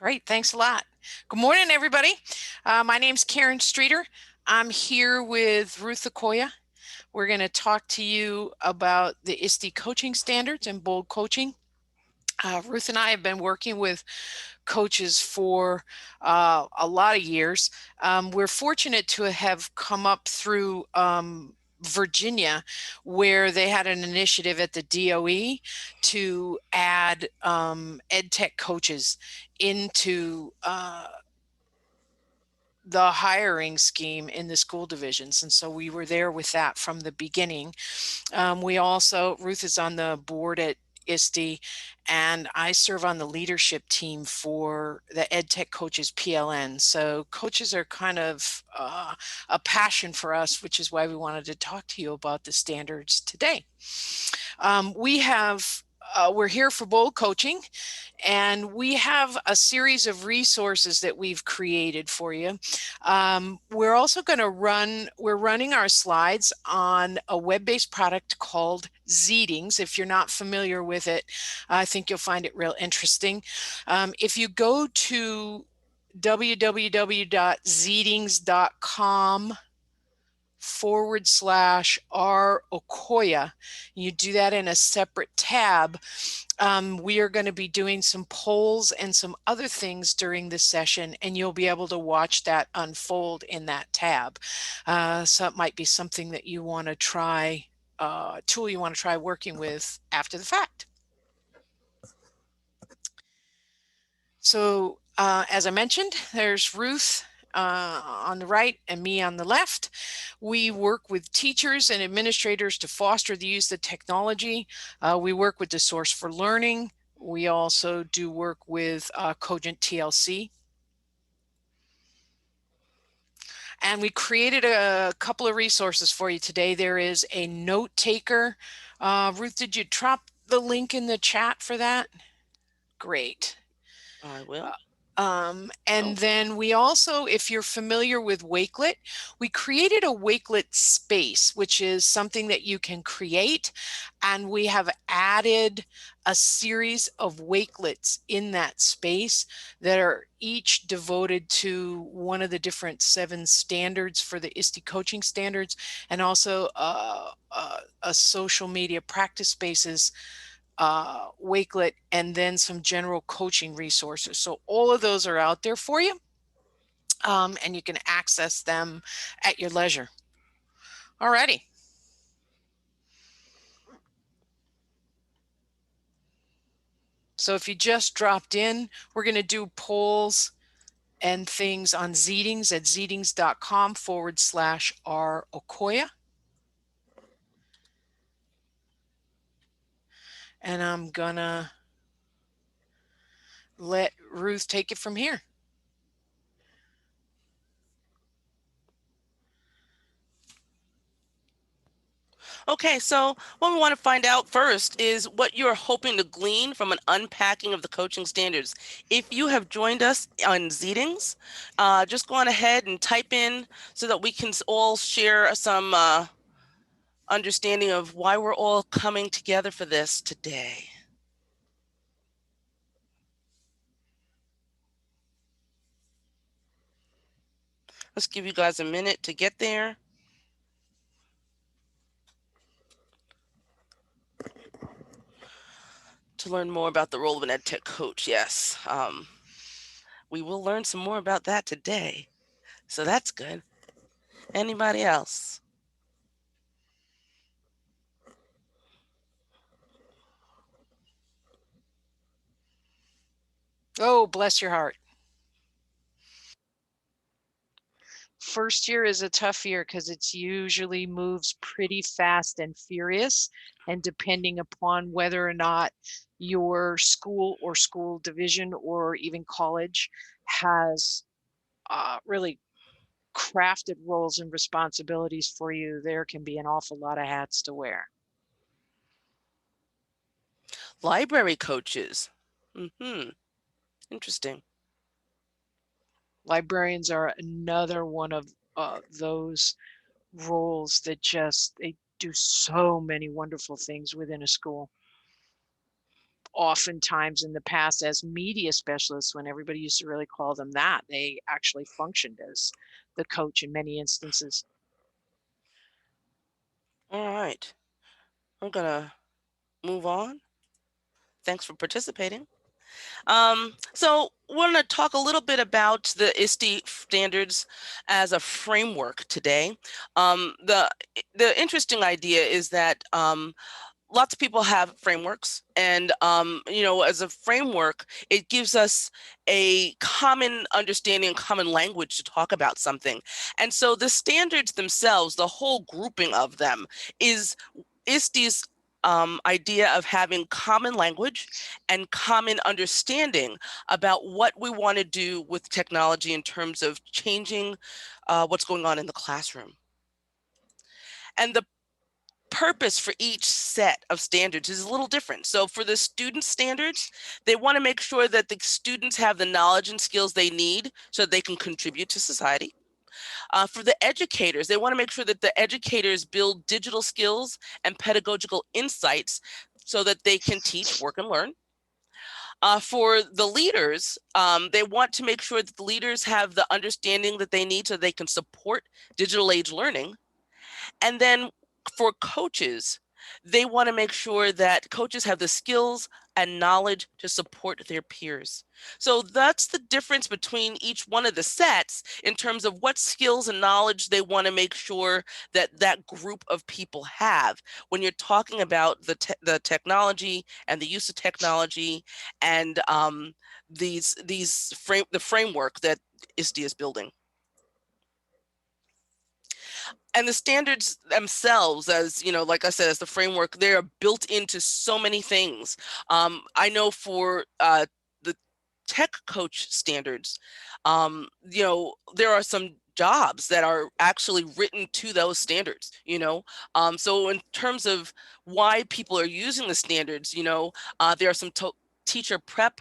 Great, thanks a lot. Good morning, everybody. My name's Karen Streeter. I'm here with Ruth Okoye. We're going to talk to you about the ISTE coaching standards and B.O.L.D. coaching. Ruth and I have been working with coaches for a lot of years. We're fortunate to have come up through Virginia, where they had an initiative at the DOE to add edtech coaches into the hiring scheme in the school divisions. And so we were there with that from the beginning. We also, Ruth is on the board at ISTE, and I serve on the leadership team for the EdTech Coaches PLN. So coaches are kind of a passion for us, which is why we wanted to talk to you about the standards today. We're here for B.O.L.D. coaching, and we have a series of resources that we've created for you. We're also going to we're running our slides on a web-based product called Zeetings. If you're not familiar with it, I think you'll find it real interesting. If you go to www.zeetings.com/R Okoye. You do that in a separate tab. We are going to be doing some polls and some other things during this session, and you'll be able to watch that unfold in that tab. So it might be something that you want to try, tool you want to try working with after the fact. So as I mentioned, there's Ruth on the right and me on the left. We work with teachers and administrators to foster the use of technology. We work with the Source for Learning. We also do work with Cogent TLC. And we created a couple of resources for you today. There is a note taker. Ruth, did you drop the link in the chat for that? Great. I will. Then we also, if you're familiar with Wakelet, we created a Wakelet space, which is something that you can create. And we have added a series of Wakelets in that space that are each devoted to one of the different 7 standards for the ISTE coaching standards, and also a social media practice spaces Wakelet, and then some general coaching resources. So all of those are out there for you, and you can access them at your leisure. Alrighty. So if you just dropped in, we're going to do polls and things on Zeetings at zeetings.com/R Okoye. And I'm gonna let Ruth take it from here. Okay, so what we want to find out first is what you're hoping to glean from an unpacking of the coaching standards. If you have joined us on Zeetings, just go on ahead and type in so that we can all share some understanding of why we're all coming together for this today. Let's give you guys a minute to get there. To learn more about the role of an EdTech coach, yes. We will learn some more about that today. So that's good. Anybody else? Oh, bless your heart. First year is a tough year because it's usually moves pretty fast and furious, and depending upon whether or not your school or school division or even college has really crafted roles and responsibilities for you, there can be an awful lot of hats to wear. Library coaches. Interesting. Librarians are another one of those roles that they do so many wonderful things within a school. oftentimes in the past as media specialists, when everybody used to really call them that, they actually functioned as the coach in many instances. All right. I'm gonna move on. Thanks for participating. So we're going to talk a little bit about the ISTE standards as a framework today. The interesting idea is that lots of people have frameworks, and as a framework, it gives us a common understanding, common language to talk about something. And so the standards themselves, the whole grouping of them, is ISTE's idea of having common language and common understanding about what we want to do with technology in terms of changing what's going on in the classroom. And the purpose for each set of standards is a little different. So for the student standards, they want to make sure that the students have the knowledge and skills they need so they can contribute to society. For the educators, they want to make sure that the educators build digital skills and pedagogical insights so that they can teach, work, and learn. For the leaders, they want to make sure that the leaders have the understanding that they need so they can support digital age learning. And then for coaches, they want to make sure that coaches have the skills and knowledge to support their peers. So that's the difference between each one of the sets in terms of what skills and knowledge they want to make sure that that group of people have when you're talking about the technology and the use of technology and the framework that ISTE is building. And the standards themselves, as like I said, as the framework, they are built into so many things. I know for the tech coach standards, there are some jobs that are actually written to those standards. So in terms of why people are using the standards, there are some teacher prep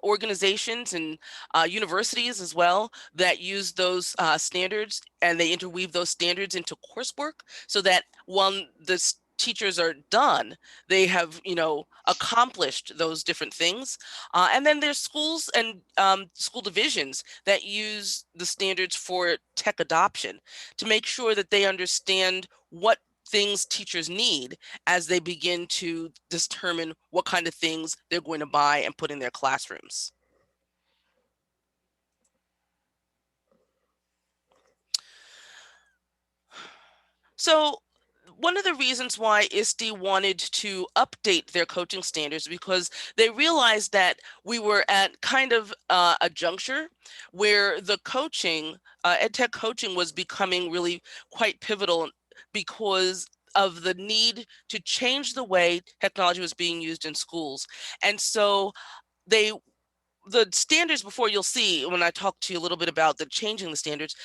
organizations and universities as well that use those standards, and they interweave those standards into coursework so that when the teachers are done, they have accomplished those different things. And then there's schools and school divisions that use the standards for tech adoption to make sure that they understand what things teachers need as they begin to determine what kind of things they're going to buy and put in their classrooms. So one of the reasons why ISTE wanted to update their coaching standards because they realized that we were at kind of a juncture where the coaching, edtech coaching, was becoming really quite pivotal because of the need to change the way technology was being used in schools. And so the standards before, you'll see when I talk to you a little bit about changing the standards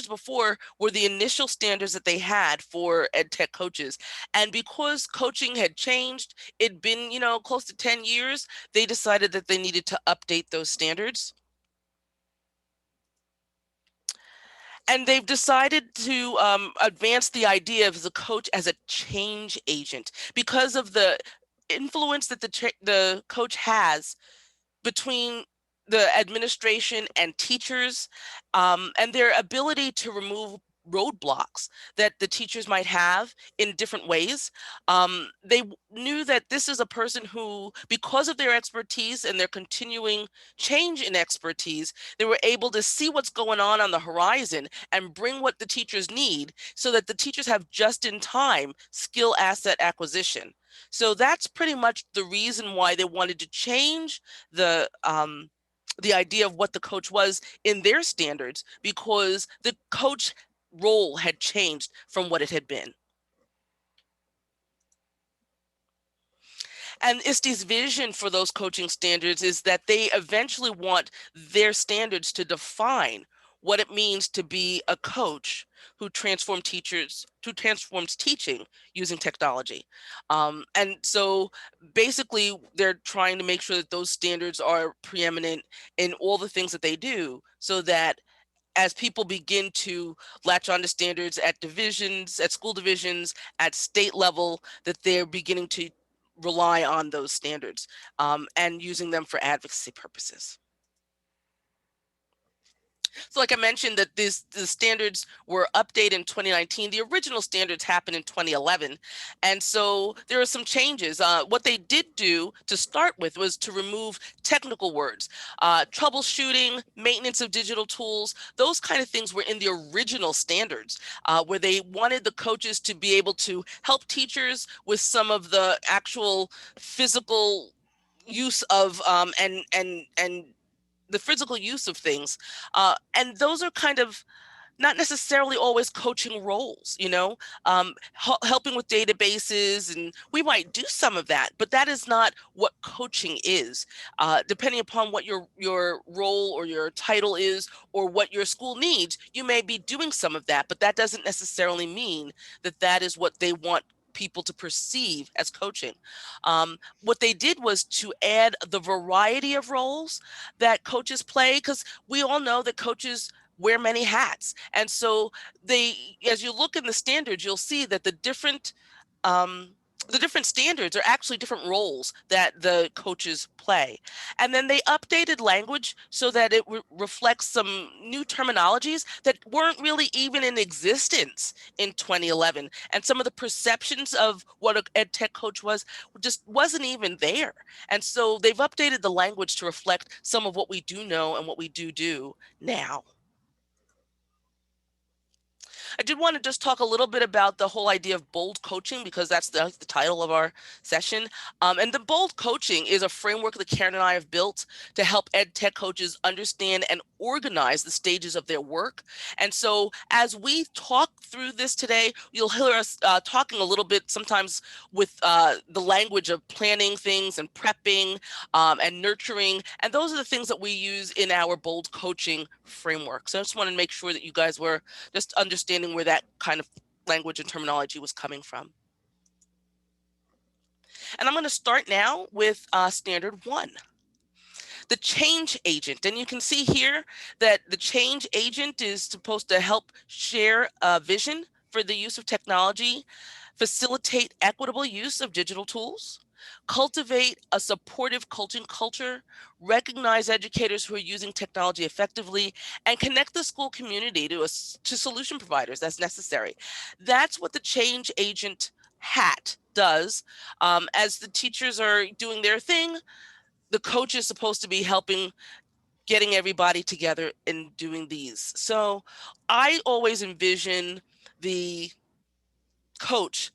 before were the initial standards that they had for ed tech coaches. And because coaching had changed, it'd been, close to 10 years, they decided that they needed to update those standards. And they've decided to advance the idea of the coach as a change agent because of the influence that the coach has between the administration and teachers, and their ability to remove roadblocks that the teachers might have in different ways. They knew that this is a person who, because of their expertise and their continuing change in expertise, they were able to see what's going on the horizon and bring what the teachers need so that the teachers have just-in-time skill asset acquisition. So that's pretty much the reason why they wanted to change the idea of what the coach was in their standards, because the coach role had changed from what it had been. And ISTE's vision for those coaching standards is that they eventually want their standards to define what it means to be a coach who transforms teaching using technology. And so basically, they're trying to make sure that those standards are preeminent in all the things that they do, so that as people begin to latch on to standards at school divisions, at state level, that they're beginning to rely on those standards and using them for advocacy purposes. So like I mentioned that the standards were updated in 2019. The original standards happened in 2011. And so there are some changes. What they did do to start with was to remove technical words, troubleshooting, maintenance of digital tools. Those kind of things were in the original standards where they wanted the coaches to be able to help teachers with some of the actual physical use of and the physical use of things. And those are kind of not necessarily always coaching roles, helping with databases, and we might do some of that, but that is not what coaching is. Depending upon what your role or your title is or what your school needs, you may be doing some of that, but that doesn't necessarily mean that that is what they want people to perceive as coaching. What they did was to add the variety of roles that coaches play, because we all know that coaches wear many hats. And so as you look in the standards, you'll see that um, the different standards are actually different roles that the coaches play. And then they updated language so that it reflects some new terminologies that weren't really even in existence in 2011. And some of the perceptions of what an ed tech coach was just wasn't even there. And so they've updated the language to reflect some of what we do know and what we do now. I did want to just talk a little bit about the whole idea of bold coaching, because that's the title of our session. And the bold coaching is a framework that Karen and I have built to help ed tech coaches understand and organize the stages of their work. And so as we talk through this today, you'll hear us talking a little bit sometimes with the language of planning things and prepping and nurturing. And those are the things that we use in our bold coaching framework. So I just want to make sure that you guys were just understanding where that kind of language and terminology was coming from. And I'm going to start now with standard 1. The change agent. And you can see here that the change agent is supposed to help share a vision for the use of technology, facilitate equitable use of digital tools, cultivate a supportive coaching culture, recognize educators who are using technology effectively, and connect the school community to solution providers as necessary. That's what the change agent hat does. As the teachers are doing their thing, the coach is supposed to be helping getting everybody together and doing these. So I always envision the coach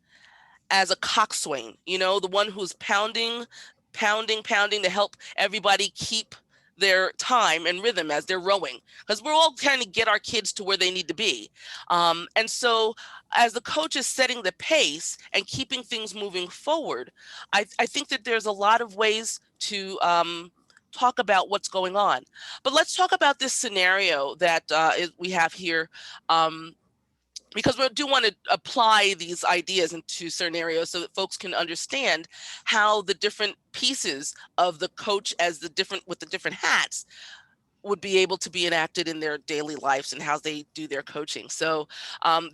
as a coxswain, the one who's pounding to help everybody keep their time and rhythm as they're rowing, because we're all trying to get our kids to where they need to be. And so as the coach is setting the pace and keeping things moving forward, I think that there's a lot of ways to talk about what's going on. But let's talk about this scenario that we have here. Because we do want to apply these ideas into certain areas so that folks can understand how the different pieces of the coach with the different hats would be able to be enacted in their daily lives and how they do their coaching. So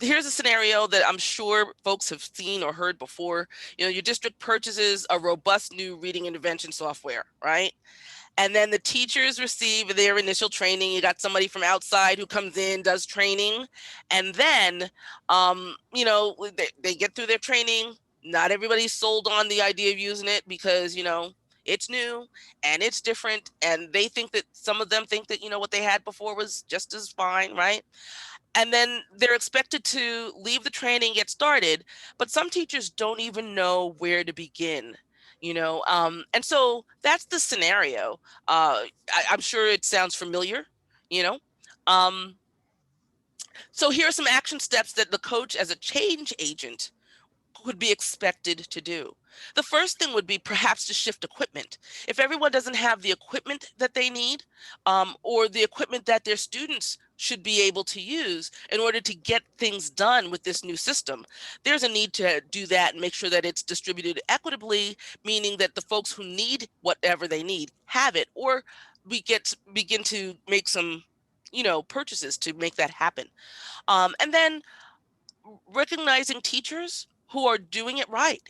here's a scenario that I'm sure folks have seen or heard before. Your district purchases a robust new reading intervention software, right? And then the teachers receive their initial training. You got somebody from outside who comes in, does training. And then, they get through their training. Not everybody's sold on the idea of using it because, it's new and it's different. And some of them think that, what they had before was just as fine, right? And then they're expected to leave the training, get started, but some teachers don't even know where to begin, and so that's the scenario. I'm sure it sounds familiar, you know. Um, so here are some action steps that the coach as a change agent would be expected to do. The first thing would be perhaps to shift equipment. If everyone doesn't have the equipment that they need, or the equipment that their students should be able to use in order to get things done with this new system, there's a need to do that and make sure that it's distributed equitably, meaning that the folks who need whatever they need have it, or we begin to make some, purchases to make that happen. And then recognizing teachers who are doing it right,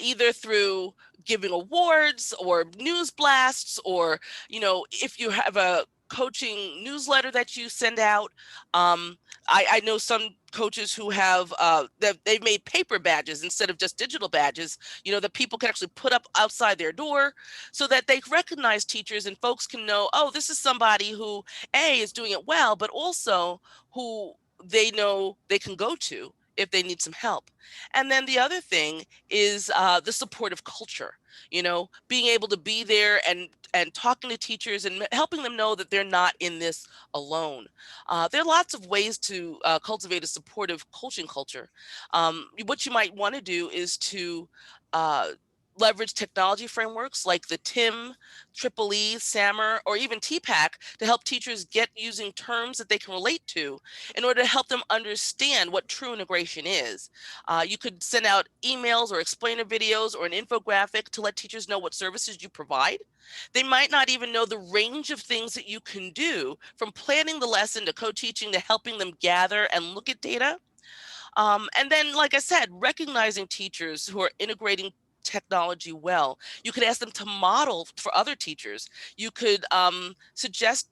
either through giving awards or news blasts, or, if you have a coaching newsletter that you send out. I know some coaches who have they've made paper badges instead of just digital badges, that people can actually put up outside their door so that they recognize teachers and folks can know, oh, this is somebody who is doing it well, but also who they know they can go to if they need some help. And then the other thing is the supportive culture, being able to be there and talking to teachers and helping them know that they're not in this alone. There are lots of ways to cultivate a supportive coaching culture. What you might want to do is to leverage technology frameworks like the TIM, Triple E, SAMR, or even TPAC to help teachers get using terms that they can relate to in order to help them understand what true integration is. You could send out emails or explainer videos or an infographic to let teachers know what services you provide. They might not even know the range of things that you can do, from planning the lesson to co-teaching to helping them gather and look at data. And then, like I said, recognizing teachers who are integrating technology well. You could ask them to model for other teachers. You could suggest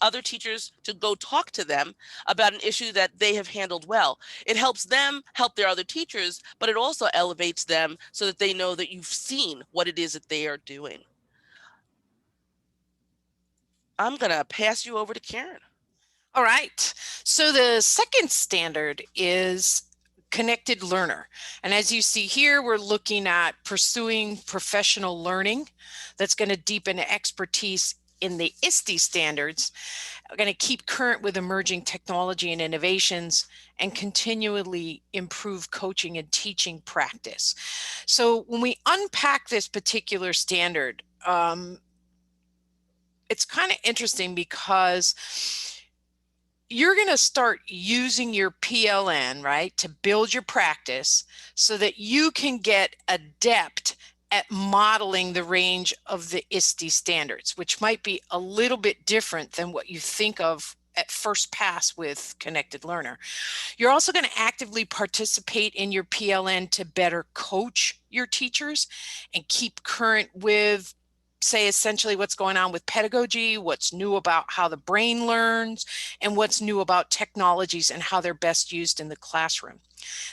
other teachers to go talk to them about an issue that they have handled well. It helps them help their other teachers, but it also elevates them so that they know that you've seen what it is that they are doing. I'm going to pass you over to Karen. All right. So the second standard is connected learner. And as you see here, we're looking at pursuing professional learning that's going to deepen expertise in the ISTE standards. We're going to keep current with emerging technology and innovations and continually improve coaching and teaching practice. So when we unpack this particular standard, it's kind of interesting because you're going to start using your PLN, right, to build your practice so that you can get adept at modeling the range of the ISTE standards, which might be a little bit different than what you think of at first pass with Connected Learner. You're also going to actively participate in your PLN to better coach your teachers and keep current with, say, essentially what's going on with pedagogy, what's new about how the brain learns, and what's new about technologies and how they're best used in the classroom.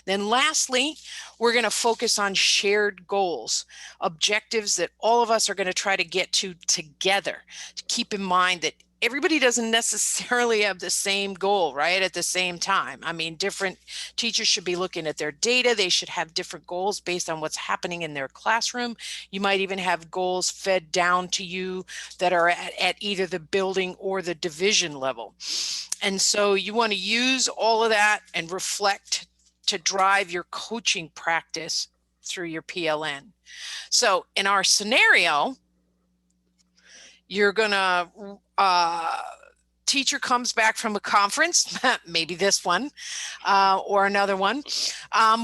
Then lastly, we're going to focus on shared goals, objectives that all of us are going to try to get to together. To keep in mind that everybody doesn't necessarily have the same goal, right, at the same time. I mean, different teachers should be looking at their data. They should have different goals based on what's happening in their classroom. You might even have goals fed down to you that are at either the building or the division level. And so you want to use all of that and reflect to drive your coaching practice through your PLN. So in our scenario, you're gonna teacher comes back from a conference, maybe this one or another one,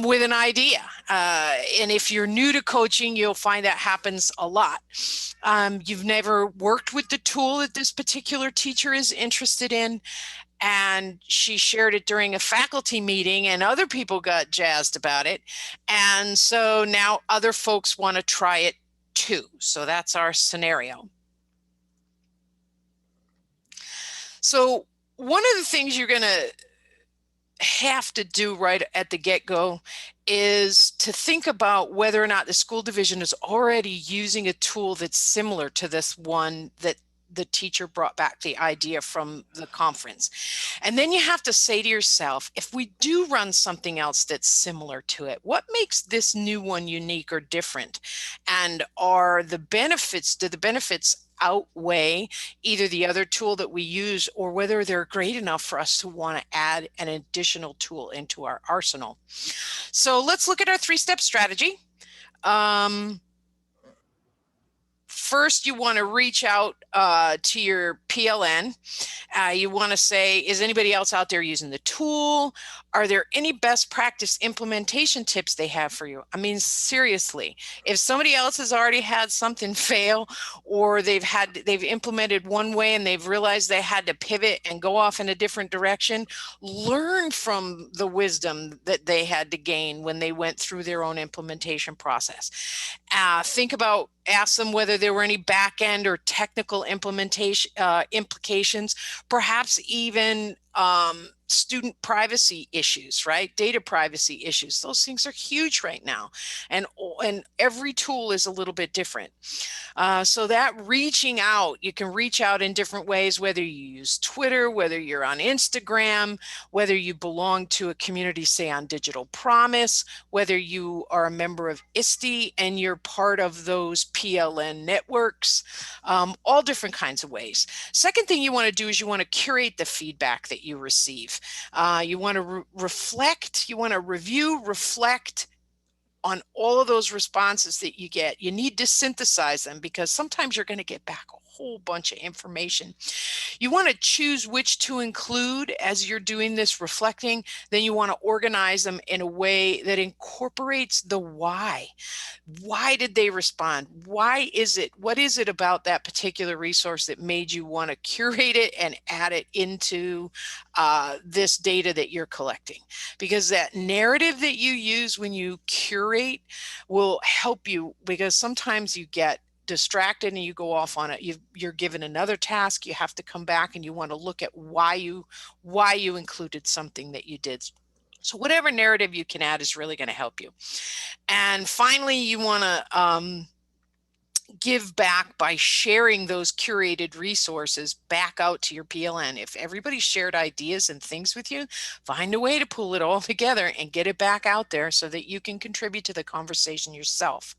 with an idea. And if you're new to coaching, you'll find that happens a lot. You've never worked with the tool that this particular teacher is interested in, and she shared it during a faculty meeting and other people got jazzed about it. And so now other folks want to try it too. So that's our scenario. So one of the things you're going to have to do right at the get-go is to think about whether or not the school division is already using a tool that's similar to this one that the teacher brought back the idea from the conference. And then you have to say to yourself, if we do run something else that's similar to it, what makes this new one unique or different? And do the benefits outweigh either the other tool that we use, or whether they're great enough for us to want to add an additional tool into our arsenal? So let's look at our three-step strategy. first you want to reach out to your PLN. You want to say, is anybody else out there using the tool? Are there any best practice implementation tips they have for you? I mean, seriously, if somebody else has already had something fail, or they've implemented one way and they've realized they had to pivot and go off in a different direction, learn from the wisdom that they had to gain when they went through their own implementation process. Think about, ask them whether there were any back end or technical implementation implications, perhaps even student privacy issues, right? Data privacy issues. Those things are huge right now. And every tool is a little bit different. So that reaching out, you can reach out in different ways, whether you use Twitter, whether you're on Instagram, whether you belong to a community, say on Digital Promise, whether you are a member of ISTE and you're part of those PLN networks, all different kinds of ways. Second thing you want to do is you want to curate the feedback that you receive. You want to reflect, you want to review, reflect on all of those responses that you get. You need to synthesize them because sometimes you're going to get back a whole bunch of information. You want to choose which to include as you're doing this reflecting. Then you want to organize them in a way that incorporates the why. Why did they respond? Why is it? What is it about that particular resource that made you want to curate it and add it into this data that you're collecting? Because that narrative that you use when you curate will help you, because sometimes you get distracted and you go off on it. You're given another task, you have to come back and you want to look at why you included something that you did. So whatever narrative you can add is really going to help you. And finally, you want to give back by sharing those curated resources back out to your PLN. If everybody shared ideas and things with you, find a way to pull it all together and get it back out there so that you can contribute to the conversation yourself.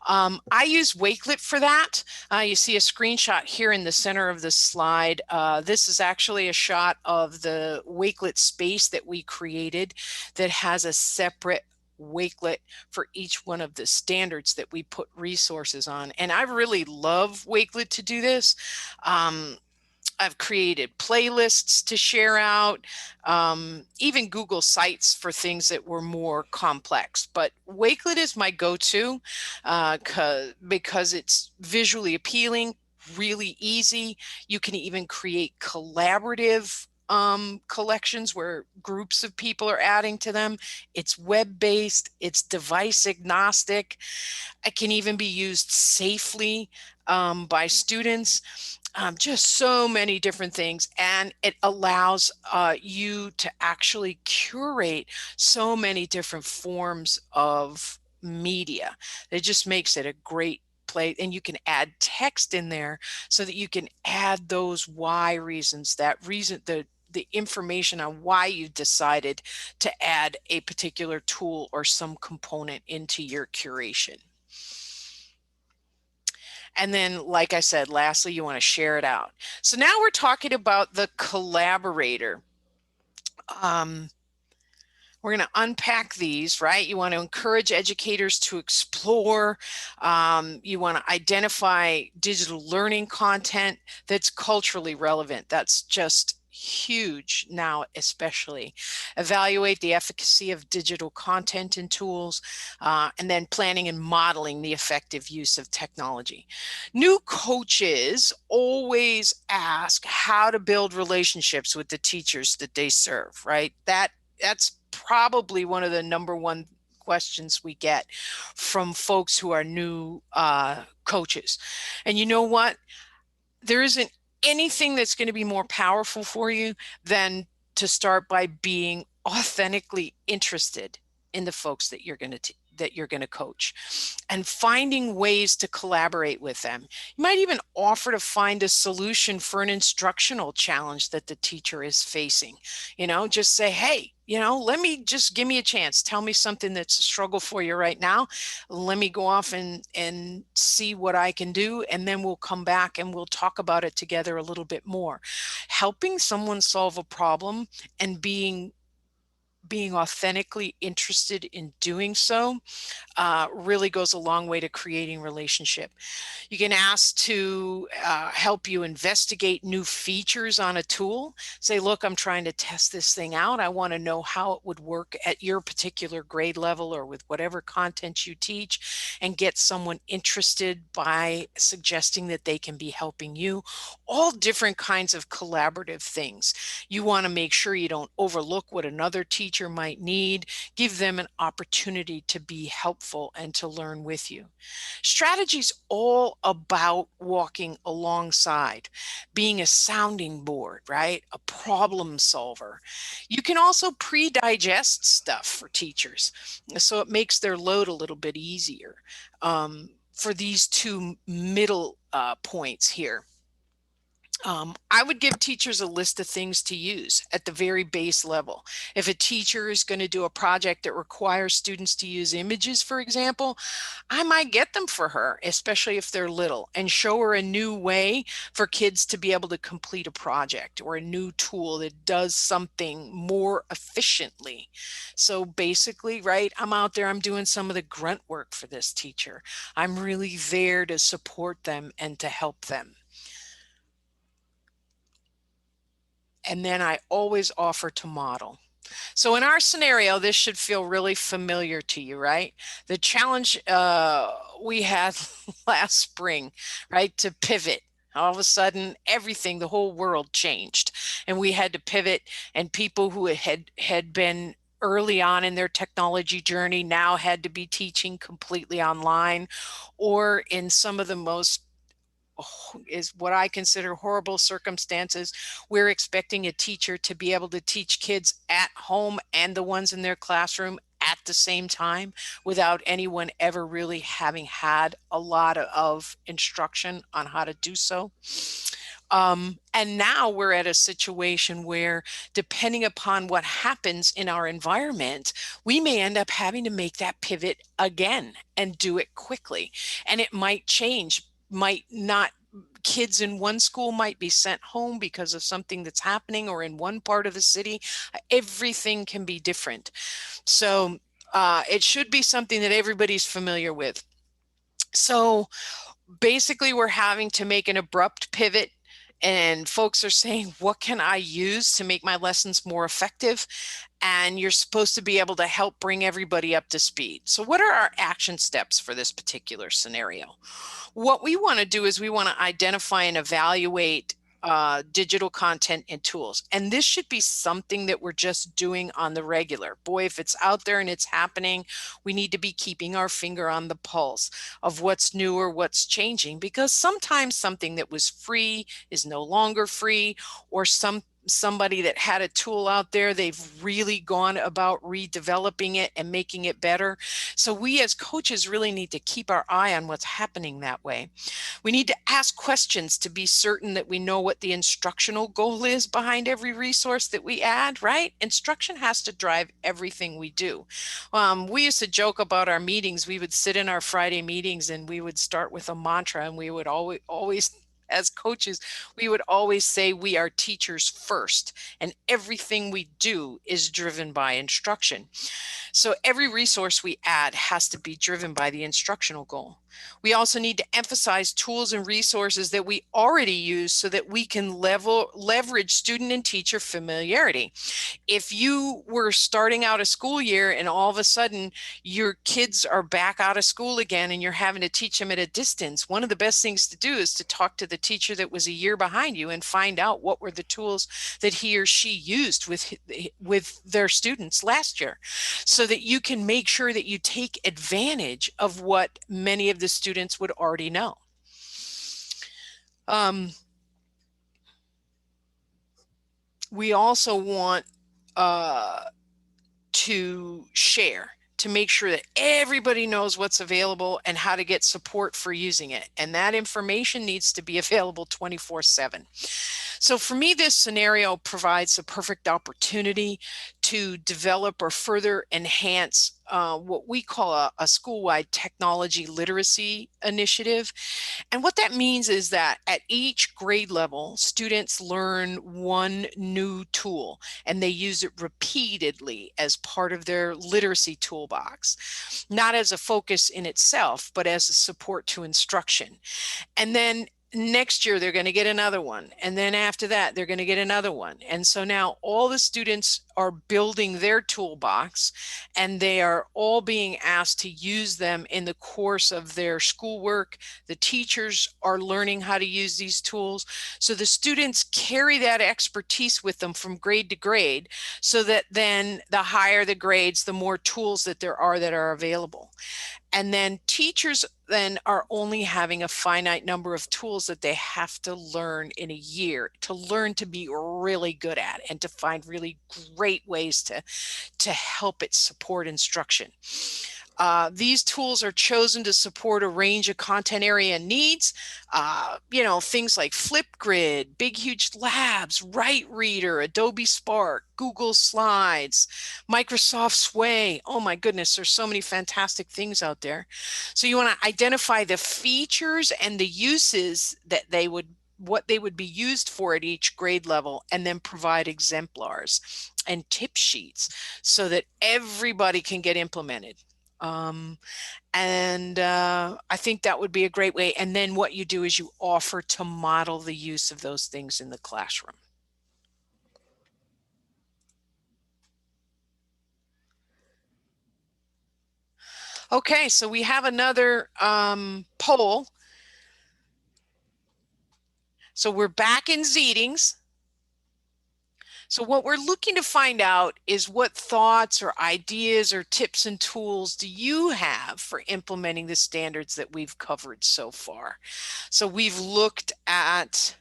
I use Wakelet for that. You see a screenshot here in the center of the slide. This is actually a shot of the Wakelet space that we created that has a separate Wakelet for each one of the standards that we put resources on. And I really love Wakelet to do this. I've created playlists to share out, even Google Sites for things that were more complex. But Wakelet is my go-to because it's visually appealing, really easy. You can even create collaborative collections where groups of people are adding to them. It's web-based, it's device agnostic. It can even be used safely by students. Just so many different things, and it allows you to actually curate so many different forms of media. It just makes it a great place, and you can add text in there so that you can add those why reasons, that reason, the information on why you decided to add a particular tool or some component into your curation. And then, like I said, lastly, you want to share it out. So now we're talking about the Collaborator. We're going to unpack these, right? You want to encourage educators to explore. You want to identify digital learning content that's culturally relevant. That's just huge now, especially. Evaluate the efficacy of digital content and tools, and then planning and modeling the effective use of technology. New coaches always ask how to build relationships with the teachers that they serve, right? That's probably one of the number one questions we get from folks who are new coaches. And you know what? There isn't anything that's going to be more powerful for you than to start by being authentically interested in the folks that you're going to coach, and finding ways to collaborate with them. You might even offer to find a solution for an instructional challenge that the teacher is facing. Just say, hey, give me a chance. Tell me something that's a struggle for you right now. Let me go off and see what I can do. And then we'll come back and we'll talk about it together a little bit more. Helping someone solve a problem and being being authentically interested in doing so really goes a long way to creating relationship. You can ask to help you investigate new features on a tool. Say, look, I'm trying to test this thing out. I want to know how it would work at your particular grade level or with whatever content you teach, and get someone interested by suggesting that they can be helping you. All different kinds of collaborative things. You want to make sure you don't overlook what another teacher might need. Give them an opportunity to be helpful and to learn with you. Strategy's all about walking alongside, being a sounding board, right? A problem solver. You can also pre-digest stuff for teachers, so it makes their load a little bit easier. For these two middle points here, I would give teachers a list of things to use at the very base level. If a teacher is going to do a project that requires students to use images, for example, I might get them for her, especially if they're little, and show her a new way for kids to be able to complete a project, or a new tool that does something more efficiently. So basically, right, I'm out there, I'm doing some of the grunt work for this teacher. I'm really there to support them and to help them. And then I always offer to model. So in our scenario, this should feel really familiar to you, right? The challenge we had last spring, right, to pivot. All of a sudden, everything, the whole world changed, and we had to pivot, and people who had been early on in their technology journey now had to be teaching completely online, or in some of the most is what I consider horrible circumstances. We're expecting a teacher to be able to teach kids at home and the ones in their classroom at the same time without anyone ever really having had a lot of instruction on how to do so. And now we're at a situation where, depending upon what happens in our environment, we may end up having to make that pivot again and do it quickly. And it might change, might not. Kids in one school might be sent home because of something that's happening, or in one part of the city. Everything can be different. So it should be something that everybody's familiar with. So basically, we're having to make an abrupt pivot, and folks are saying, what can I use to make my lessons more effective? And you're supposed to be able to help bring everybody up to speed. So what are our action steps for this particular scenario? What we want to do is we want to identify and evaluate digital content and tools. And this should be something that we're just doing on the regular. Boy, if it's out there and it's happening, we need to be keeping our finger on the pulse of what's new or what's changing, because sometimes something that was free is no longer free, or somebody that had a tool out there, they've really gone about redeveloping it and making it better. So we as coaches really need to keep our eye on what's happening that way. We need to ask questions to be certain that we know what the instructional goal is behind every resource that we add, right? Instruction has to drive everything we do. We used to joke about our meetings. We would sit in our Friday meetings and we would start with a mantra, and we would always as coaches, we would always say we are teachers first, and everything we do is driven by instruction. So every resource we add has to be driven by the instructional goal. We also need to emphasize tools and resources that we already use so that we can leverage student and teacher familiarity. If you were starting out a school year and all of a sudden your kids are back out of school again and you're having to teach them at a distance, one of the best things to do is to talk to the teacher that was a year behind you and find out what were the tools that he or she used with their students last year, so that you can make sure that you take advantage of what many of the students would already know. We also want to share, to make sure that everybody knows what's available and how to get support for using it. And that information needs to be available 24/7. So for me, this scenario provides a perfect opportunity to develop or further enhance what we call a school-wide technology literacy initiative. And what that means is that at each grade level, students learn one new tool and they use it repeatedly as part of their literacy toolbox, not as a focus in itself, but as a support to instruction. And then next year they're going to get another one, and then after that they're going to get another one. And so now all the students are building their toolbox, and they are all being asked to use them in the course of their schoolwork. The teachers are learning how to use these tools, so the students carry that expertise with them from grade to grade, so that then the higher the grades, the more tools that there are that are available. And then teachers then are only having a finite number of tools that they have to learn in a year to learn to be really good at and to find really great ways to help it support instruction. These tools are chosen to support a range of content area needs, things like Flipgrid, Big Huge Labs, Write Reader, Adobe Spark, Google Slides, Microsoft Sway. Oh my goodness, there's so many fantastic things out there. So you want to identify the features and the uses that what they would be used for at each grade level, and then provide exemplars and tip sheets so that everybody can get implemented. I think that would be a great way. And then what you do is you offer to model the use of those things in the classroom. Okay, so we have another poll. So we're back in Zeetings. So what we're looking to find out is what thoughts or ideas or tips and tools do you have for implementing the standards that we've covered so far? So we've looked at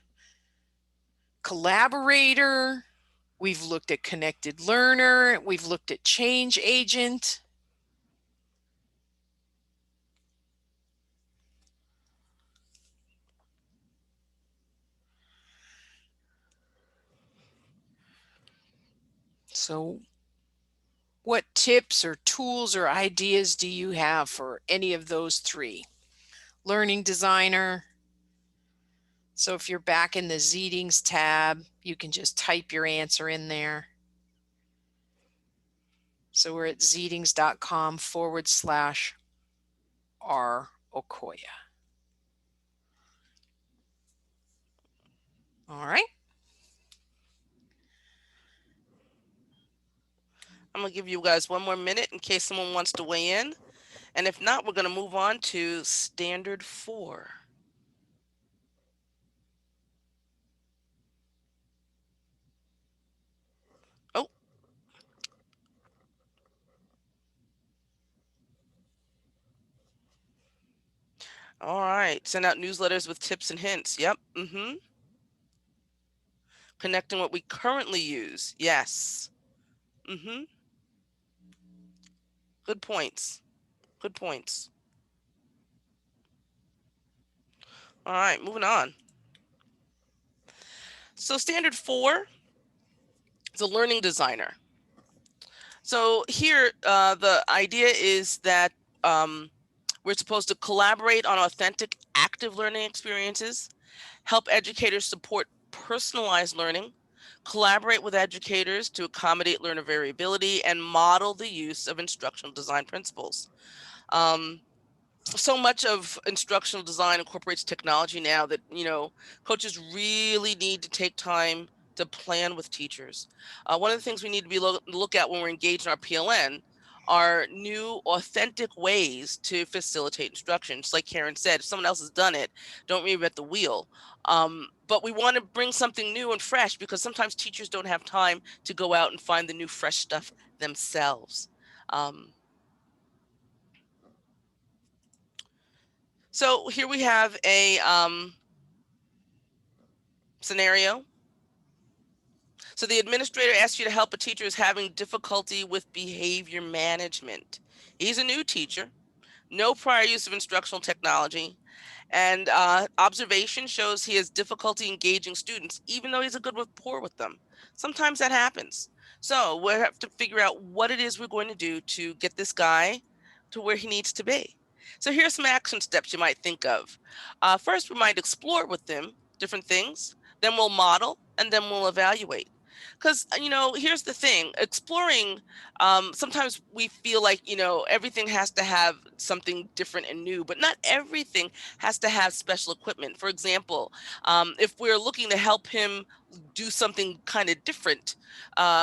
Collaborator, we've looked at Connected Learner, we've looked at Change Agent. So what tips or tools or ideas do you have for any of those three? Learning Designer. So if you're back in the Zeetings tab, you can just type your answer in there. So we're at zeetings.com/R Okoye. All right. I'm going to give you guys one more minute in case someone wants to weigh in. And if not, we're going to move on to Standard 4. Oh. All right. Send out newsletters with tips and hints. Yep. Connecting what we currently use. Yes. Good points. Good points. All right, moving on. So Standard 4 is a learning designer. So here, the idea is that we're supposed to collaborate on authentic, active learning experiences, help educators support personalized learning, collaborate with educators to accommodate learner variability, and model the use of instructional design principles. So much of instructional design incorporates technology now that, coaches really need to take time to plan with teachers. One of the things we need to be look at when we're engaged in our PLN are new, authentic ways to facilitate instruction. Just like Karen said, if someone else has done it, don't reinvent the wheel. But we want to bring something new and fresh, because sometimes teachers don't have time to go out and find the new, fresh stuff themselves. So here we have a scenario. So the administrator asks you to help a teacher who's having difficulty with behavior management. He's a new teacher, no prior use of instructional technology, And observation shows he has difficulty engaging students, even though he's a good rapport with them. Sometimes that happens. So we have to figure out what it is we're going to do to get this guy to where he needs to be. So here's some action steps you might think of. First, we might explore with them different things. Then we'll model, and then we'll evaluate. Because, here's the thing, exploring, sometimes we feel like, everything has to have something different and new, but not everything has to have special equipment. For example, if we're looking to help him do something kind of different,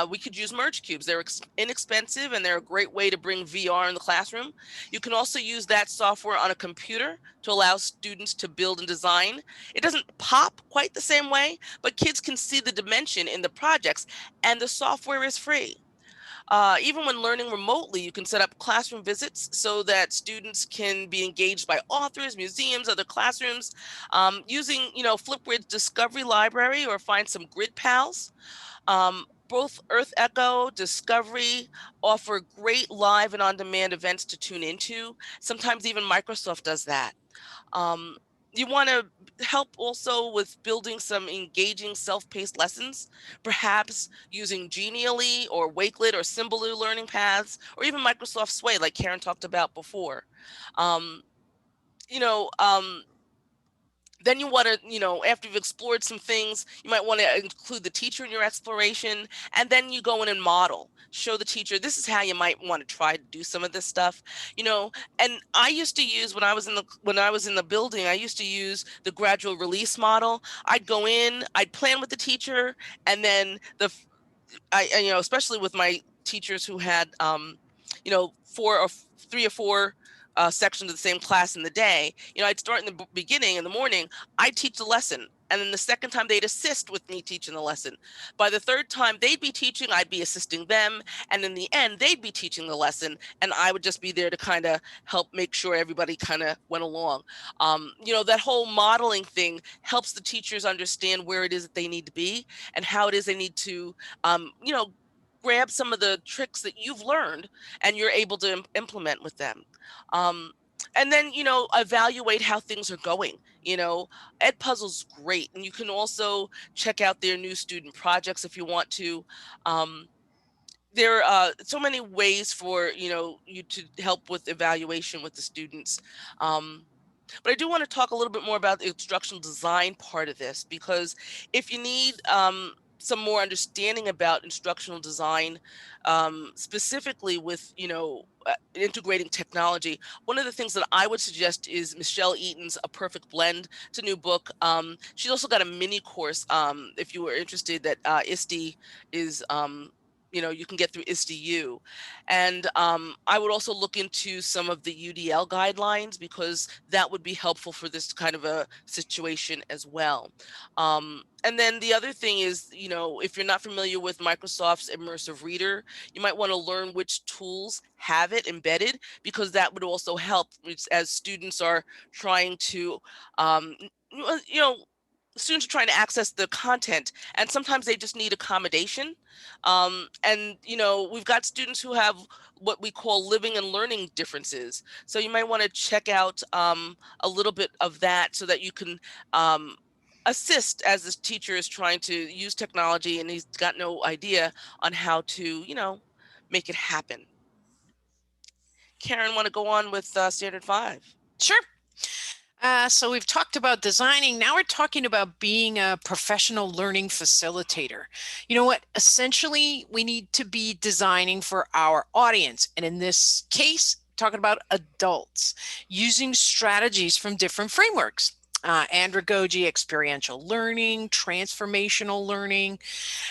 we could use merge cubes. They're inexpensive and they're a great way to bring VR in the classroom. You can also use that software on a computer to allow students to build and design. It doesn't pop quite the same way, but kids can see the dimension in the projects, and the software is free. Even when learning remotely, you can set up classroom visits so that students can be engaged by authors, museums, other classrooms, using, Flipgrid's Discovery Library, or find some grid pals. Both Earth Echo, Discovery offer great live and on-demand events to tune into. Sometimes even Microsoft does that. Um, you want to help also with building some engaging self-paced lessons, perhaps using Genially or Wakelet or Symbaloo learning paths, or even Microsoft Sway, like Karen talked about before. Um, you know, um, then you want to, after you've explored some things, you might want to include the teacher in your exploration, and then you go in and model, show the teacher, this is how you might want to try to do some of this stuff, and I used to use, when I was in the building, I used to use the gradual release model. I'd go in, I'd plan with the teacher, and then especially with my teachers who had, three or four sections of the same class in the day, I'd start in the beginning in the morning, I'd teach the lesson. And then the second time they'd assist with me teaching the lesson. By the third time they'd be teaching, I'd be assisting them. And in the end, they'd be teaching the lesson. And I would just be there to kind of help make sure everybody kind of went along. That whole modeling thing helps the teachers understand where it is that they need to be and how it is they need to grab some of the tricks that you've learned and you're able to implement with them. Um, and then, evaluate how things are going. Edpuzzle's great. And you can also check out their new student projects if you want to. There are so many ways for, you to help with evaluation with the students. But I do want to talk a little bit more about the instructional design part of this, because if you need some more understanding about instructional design, specifically with, integrating technology, one of the things that I would suggest is Michelle Eaton's A Perfect Blend. It's a new book. She's also got a mini course, if you were interested, that ISTE is, you can get through ISTE-U. And I would also look into some of the UDL guidelines, because that would be helpful for this kind of a situation as well. And then the other thing is, if you're not familiar with Microsoft's Immersive Reader, you might want to learn which tools have it embedded, because that would also help as students are trying to, students are trying to access the content, and sometimes they just need accommodation. And we've got students who have what we call living and learning differences, so you might want to check out a little bit of that, so that you can assist as this teacher is trying to use technology and he's got no idea on how to make it happen. Karen, want to go on with standard 5? Sure. So we've talked about designing. Now we're talking about being a professional learning facilitator. You know what? Essentially, we need to be designing for our audience. And in this case, talking about adults, using strategies from different frameworks. Andragogy, experiential learning, transformational learning.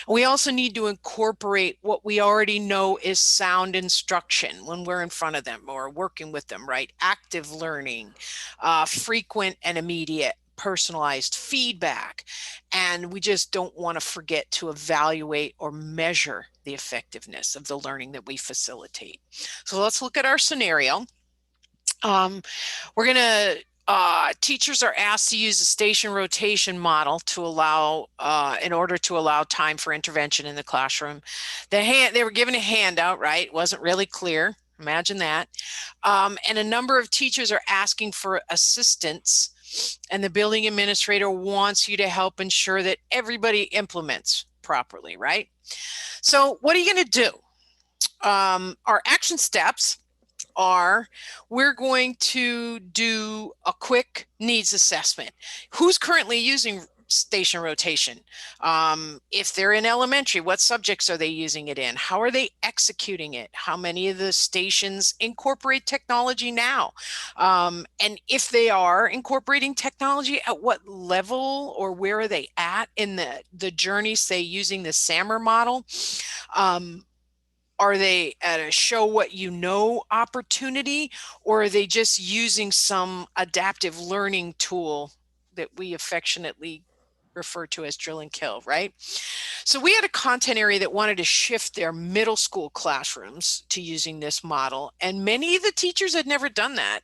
We also need to incorporate what we already know is sound instruction when we're in front of them or working with them, right? Active learning, frequent and immediate personalized feedback. And we just don't want to forget to evaluate or measure the effectiveness of the learning that we facilitate. So let's look at our scenario. We're going to teachers are asked to use a station rotation model to allow, in order to allow time for intervention in the classroom. They were given a handout, right? It wasn't really clear. Imagine that. And a number of teachers are asking for assistance And the building administrator wants you to help ensure that everybody implements properly, right? So what are you going to do? Our action steps are, we're going to do a quick needs assessment. Who's currently using station rotation? If they're in elementary, what subjects are they using it in? How are they executing it? How many of the stations incorporate technology now? And if they are incorporating technology, at what level or where are they at in the journey, say using the SAMR model? Are they at a show what you know opportunity, or are they just using some adaptive learning tool that we affectionately refer to as drill and kill, right? So we had a content area that wanted to shift their middle school classrooms to using this model, and many of the teachers had never done that.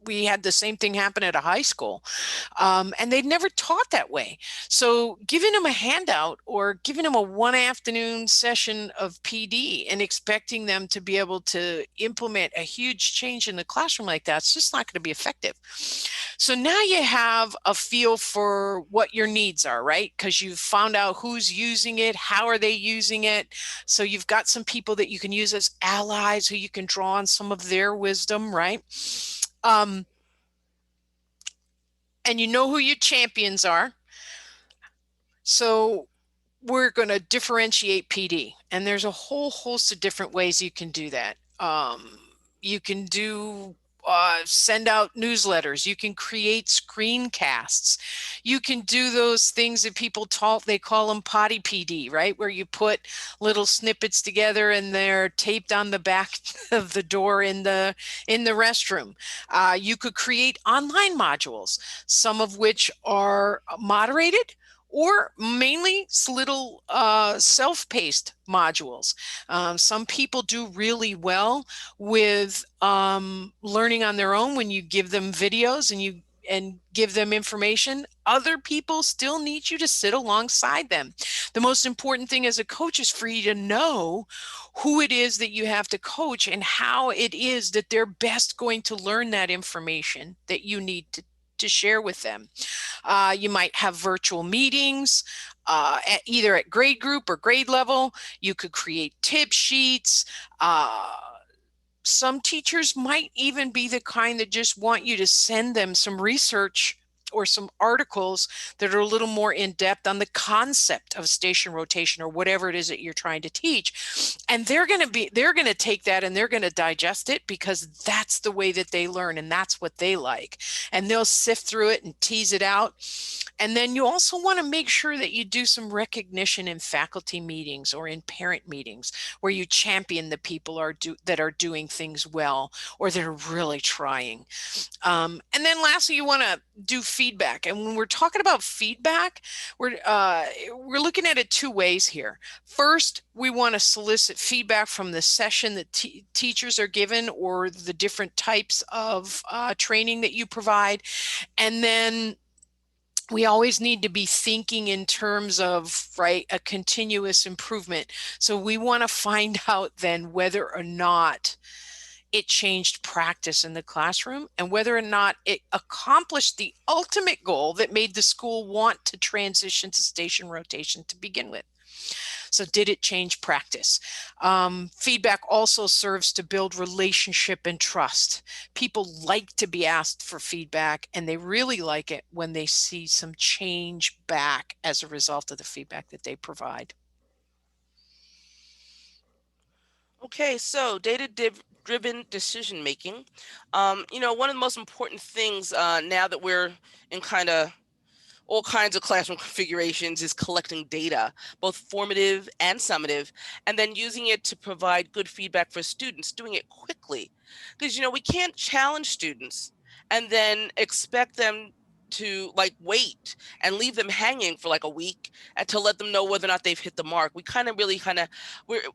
We had the same thing happen at a high school, and they'd never taught that way. So giving them a handout or giving them a one afternoon session of PD and expecting them to be able to implement a huge change in the classroom like that, it's just not going to be effective. So now you have a feel for what your needs are, right? Because you've found out who's using it, how are they using it. So you've got some people that you can use as allies who you can draw on some of their wisdom, right? And you know who your champions are. So we're going to differentiate PD, and there's a whole host of different ways you can do that. You can do send out newsletters. You can create screencasts. You can do those things that people talk, they call them potty PD, right? Where you put little snippets together and they're taped on the back of the door in the restroom. You could create online modules, some of which are moderated, or mainly little self-paced modules. Some people do really well with learning on their own when you give them videos and give them information. Other people still need you to sit alongside them. The most important thing as a coach is for you to know who it is that you have to coach and how it is that they're best going to learn that information that you need to share with them. You might have virtual meetings, either at grade group or grade level. You could create tip sheets. Some teachers might even be the kind that just want you to send them some research or some articles that are a little more in depth on the concept of station rotation or whatever it is that you're trying to teach. And they're going to take that and they're going to digest it because that's the way that they learn and that's what they like. And they'll sift through it and tease it out. And then you also want to make sure that you do some recognition in faculty meetings or in parent meetings where you champion the people that are doing things well or that are really trying. And then lastly, you want to do feedback. And when we're talking about feedback, we're looking at it two ways here. First, we want to solicit feedback from the session that teachers are given or the different types of training that you provide. And then we always need to be thinking in terms of, right, a continuous improvement. So we want to find out then whether or not it changed practice in the classroom and whether or not it accomplished the ultimate goal that made the school want to transition to station rotation to begin with. So did it change practice? Feedback also serves to build relationship and trust. People like to be asked for feedback, and they really like it when they see some change back as a result of the feedback that they provide. Okay, so data-driven decision making. One of the most important things now that we're in kind of all kinds of classroom configurations is collecting data, both formative and summative, and then using it to provide good feedback for students, doing it quickly. Because, we can't challenge students and then expect them to wait and leave them hanging for a week and to let them know whether or not they've hit the mark. We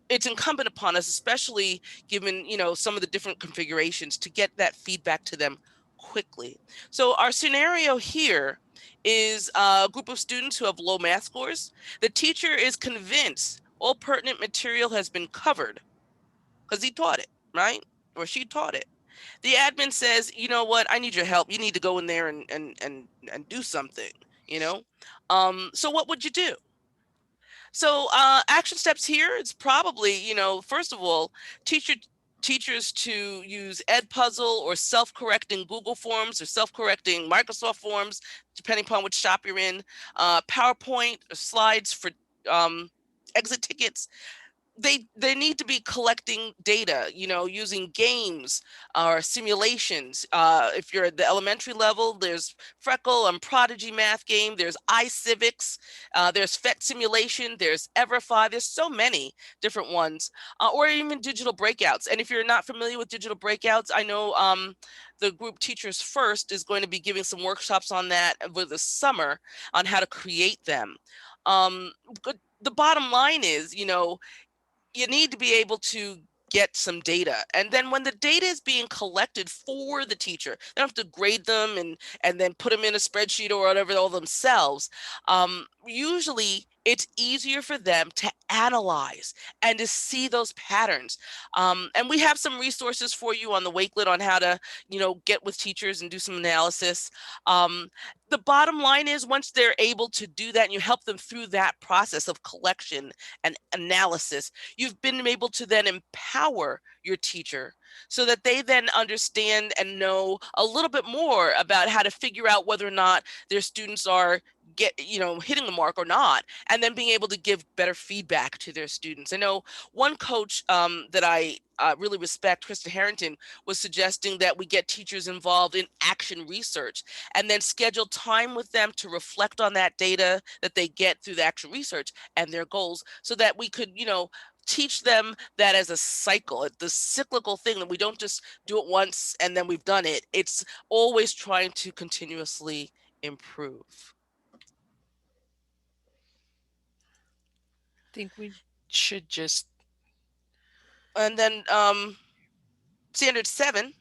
it's incumbent upon us, especially given, some of the different configurations, to get that feedback to them quickly. So our scenario here is a group of students who have low math scores. The teacher is convinced all pertinent material has been covered because he taught it, right? Or she taught it. The admin says, you know what, I need your help. You need to go in there and do something, you know? So what would you do? So action steps here, it's probably, first of all, teachers to use Edpuzzle or self-correcting Google Forms or self-correcting Microsoft Forms, depending upon which shop you're in, PowerPoint or slides for exit tickets. They need to be collecting data, using games or simulations. If you're at the elementary level, there's Freckle and Prodigy math game, there's iCivics, there's FET simulation, there's Everify, there's so many different ones, or even digital breakouts. And if you're not familiar with digital breakouts, I know the group Teachers First is going to be giving some workshops on that over the summer on how to create them. But the bottom line is, you need to be able to get some data. And then when the data is being collected for the teacher, they don't have to grade them and then put them in a spreadsheet or whatever all themselves. Usually it's easier for them to analyze and to see those patterns. And we have some resources for you on the Wakelet on how to, get with teachers and do some analysis. The bottom line is, once they're able to do that and you help them through that process of collection and analysis, you've been able to then empower your teacher so that they then understand and know a little bit more about how to figure out whether or not their students are hitting the mark or not, and then being able to give better feedback to their students. I know one coach that I really respect, Krista Harrington, was suggesting that we get teachers involved in action research and then schedule time with them to reflect on that data that they get through the action research and their goals, so that we could, teach them that as a cycle, the cyclical thing, that we don't just do it once and then we've done it. It's always trying to continuously improve. I think we should just. And then standard 7,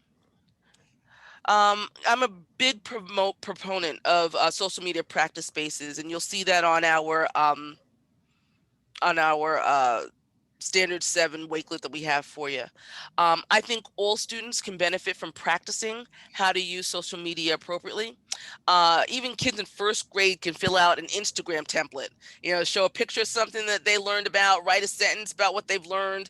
I'm a big proponent of social media practice spaces, and you'll see that on our standard 7 wakelet that we have for you. I think all students can benefit from practicing how to use social media appropriately. Even kids in first grade can fill out an Instagram template, show a picture of something that they learned about, write a sentence about what they've learned.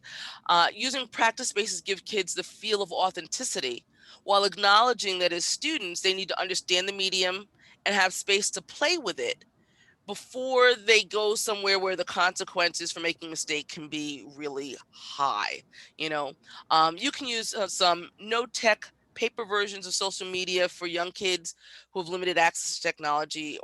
Using practice spaces give kids the feel of authenticity, while acknowledging that as students, they need to understand the medium and have space to play with it before they go somewhere where the consequences for making a mistake can be really high. You can use some no tech paper versions of social media for young kids who have limited access to technology,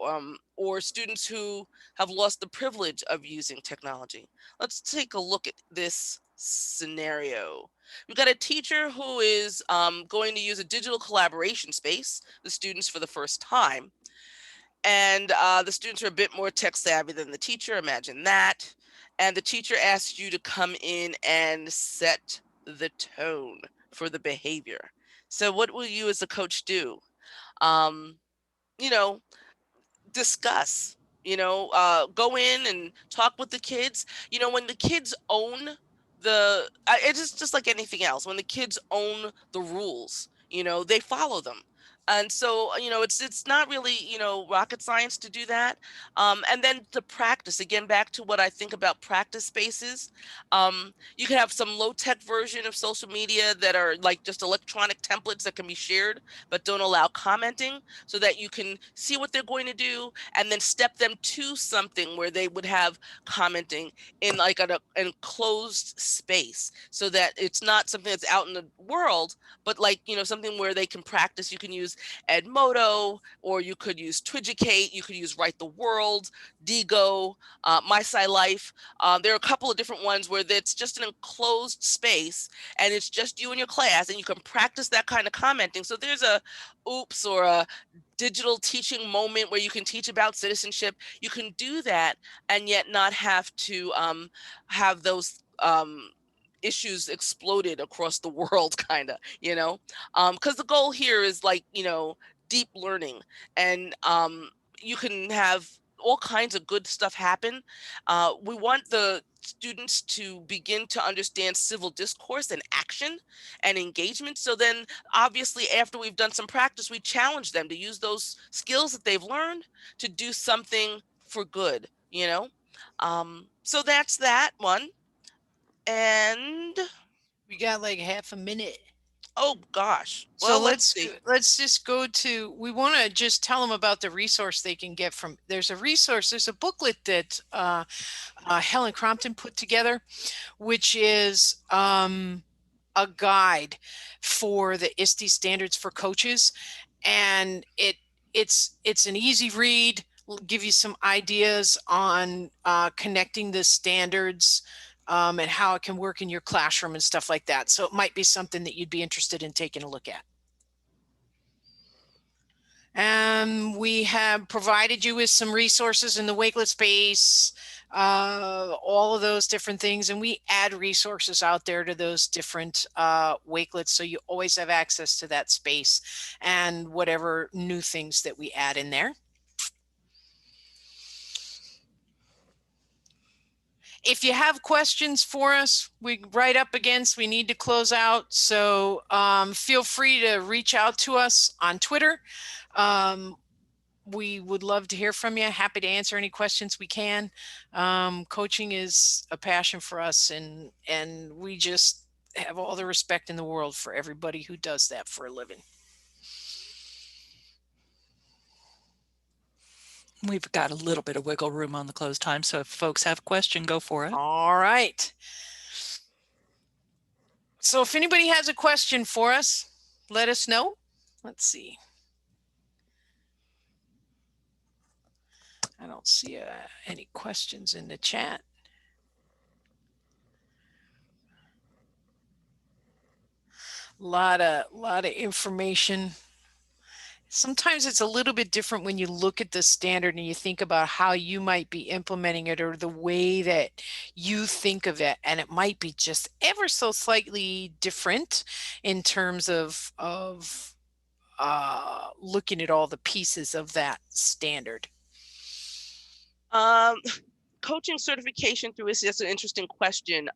or students who have lost the privilege of using technology. Let's take a look at this scenario. We've got a teacher who is going to use a digital collaboration space, the students for the first time. And the students are a bit more tech savvy than the teacher, imagine that. And the teacher asks you to come in and set the tone for the behavior. So what will you as a coach do? Um, you know, Discuss, go in and talk with the kids. When the kids own it's just like anything else. When the kids own the rules, they follow them. And so, it's not really, rocket science to do that. And then to practice, again, back to what I think about practice spaces. You can have some low tech version of social media that are like just electronic templates that can be shared, but don't allow commenting, so that you can see what they're going to do and then step them to something where they would have commenting in like an enclosed space, so that it's not something that's out in the world, but like, something where they can practice. You can use Edmodo, or you could use Twidgicate, you could use Write the World, Digo, My Sci Life. There are a couple of different ones where it's just an enclosed space and it's just you and your class, and you can practice that kind of commenting. So there's a oops or a digital teaching moment where you can teach about citizenship. You can do that and yet not have to have those issues exploded across the world, kind of, because the goal here is like, deep learning. And you can have all kinds of good stuff happen. We want the students to begin to understand civil discourse and action and engagement. So then, obviously, after we've done some practice, we challenge them to use those skills that they've learned to do something for good, you know? So that's that one. And We got like half a minute. oh gosh, So well, let's see. let's just go to, we want to just tell them about the resource they can get from, there's a resource, there's a booklet that Helen Crompton put together, which is a guide for the ISTE standards for coaches. And it's an easy read, give you some ideas on connecting the standards and how it can work in your classroom and stuff like that. So it might be something that you'd be interested in taking a look at. We have provided you with some resources in the Wakelet space, all of those different things, and we add resources out there to those different Wakelets, so you always have access to that space and whatever new things that we add in there. If you have questions for us, we right up against, we need to close out. So feel free to reach out to us on Twitter. We would love to hear from you. Happy to answer any questions we can. Coaching is a passion for us, and we just have all the respect in the world for everybody who does that for a living. We've got a little bit of wiggle room on the close time, so if folks have a question, go for it. All right. So if anybody has a question for us, let us know. Let's see. I don't see any questions in the chat. Lot of information. Sometimes it's a little bit different when you look at the standard and you think about how you might be implementing it or the way that you think of it, and it might be just ever so slightly different in terms of looking at all the pieces of that standard. Coaching certification through ISTE, that's an interesting question.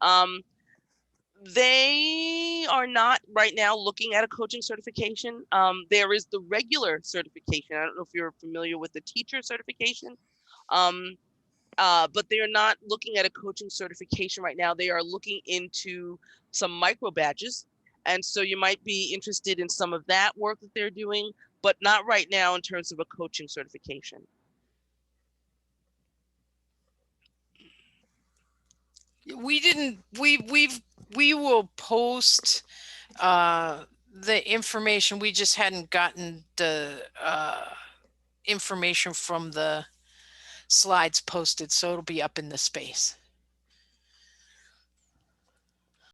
They are not right now looking at a coaching certification. There is the regular certification. I don't know if you're familiar with the teacher certification, but they are not looking at a coaching certification right now. They are looking into some micro badges. And so you might be interested in some of that work that they're doing, but not right now in terms of a coaching certification. We will post the information. We just hadn't gotten the information from the slides posted, so it'll be up in the space.